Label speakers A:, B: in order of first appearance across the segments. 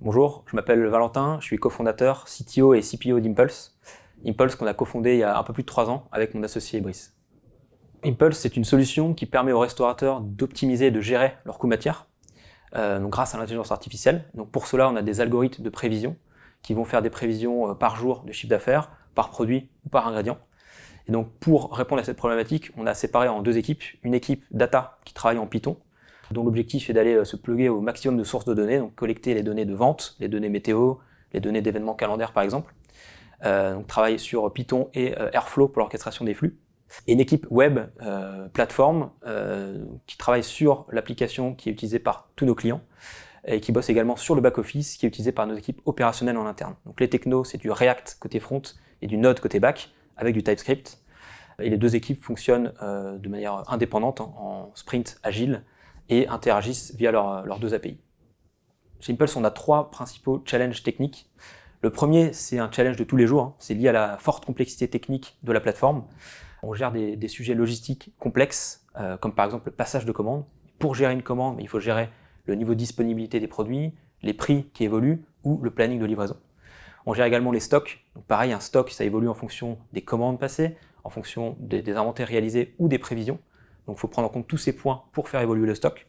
A: Bonjour, je m'appelle Valentin, je suis cofondateur, CTO et CPO d'Impulse. Impulse qu'on a cofondé il y a un peu plus de 3 ans avec mon associé Brice. Impulse, c'est une solution qui permet aux restaurateurs d'optimiser et de gérer leurs coûts matières donc grâce à l'intelligence artificielle. Donc pour cela, on a des algorithmes de prévision qui vont faire des prévisions par jour de chiffre d'affaires, par produit ou par ingrédient. Et donc pour répondre à cette problématique, on a séparé en 2 équipes. Une équipe data qui travaille en Python, dont l'objectif est d'aller se plugger au maximum de sources de données, donc collecter les données de vente, les données météo, les données d'événements calendaires par exemple. Donc travailler sur Python et Airflow pour l'orchestration des flux. Et une équipe web, plateforme, qui travaille sur l'application qui est utilisée par tous nos clients et qui bosse également sur le back-office qui est utilisé par nos équipes opérationnelles en interne. Donc les technos, c'est du React côté front et du Node côté back avec du TypeScript. Et les 2 équipes fonctionnent de manière indépendante en sprint agile et interagissent via leurs 2 API. Chez Impulse, on a 3 principaux challenges techniques. Le premier, c'est un challenge de tous les jours, c'est lié à la forte complexité technique de la plateforme. On gère des sujets logistiques complexes, comme par exemple le passage de commande. Pour gérer une commande, il faut gérer le niveau de disponibilité des produits, les prix qui évoluent ou le planning de livraison. On gère également les stocks. Donc pareil, un stock, ça évolue en fonction des commandes passées, en fonction des inventaires réalisés ou des prévisions. Donc il faut prendre en compte tous ces points pour faire évoluer le stock.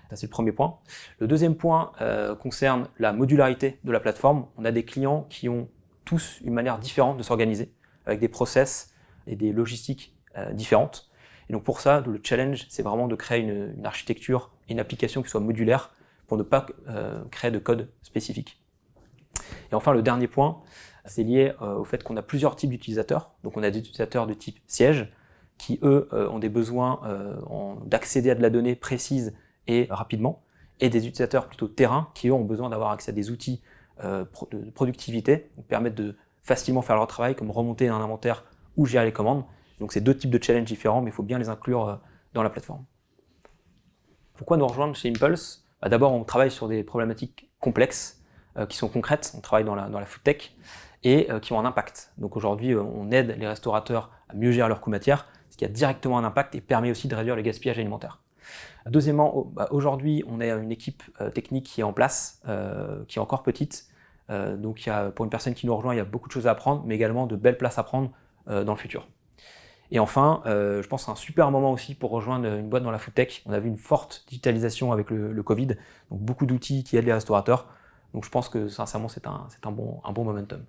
A: Ça, c'est le premier point. Le deuxième point concerne la modularité de la plateforme. On a des clients qui ont tous une manière différente de s'organiser, avec des process et des logistiques différentes. Et donc pour ça, le challenge, c'est vraiment de créer une architecture et une application qui soit modulaire pour ne pas créer de code spécifique. Et enfin, le dernier point, c'est lié au fait qu'on a plusieurs types d'utilisateurs. Donc on a des utilisateurs de type siège, qui eux ont des besoins d'accéder à de la donnée précise et rapidement, et des utilisateurs plutôt terrain, qui eux ont besoin d'avoir accès à des outils de productivité, qui permettent de facilement faire leur travail, comme remonter un inventaire ou gérer les commandes. Donc c'est 2 types de challenges différents, mais il faut bien les inclure dans la plateforme. Pourquoi nous rejoindre chez Impulse ? D'abord, on travaille sur des problématiques complexes, qui sont concrètes, on travaille dans la food tech, et qui ont un impact. Donc aujourd'hui, on aide les restaurateurs à mieux gérer leurs coûts matières, ce qui a directement un impact et permet aussi de réduire le gaspillage alimentaire. Deuxièmement, aujourd'hui, on a une équipe technique qui est en place, qui est encore petite. Donc pour une personne qui nous rejoint, il y a beaucoup de choses à apprendre, mais également de belles places à prendre dans le futur. Et enfin, je pense que c'est un super moment aussi pour rejoindre une boîte dans la food tech. On a vu une forte digitalisation avec le Covid, donc beaucoup d'outils qui aident les restaurateurs. Donc je pense que sincèrement, c'est un bon momentum.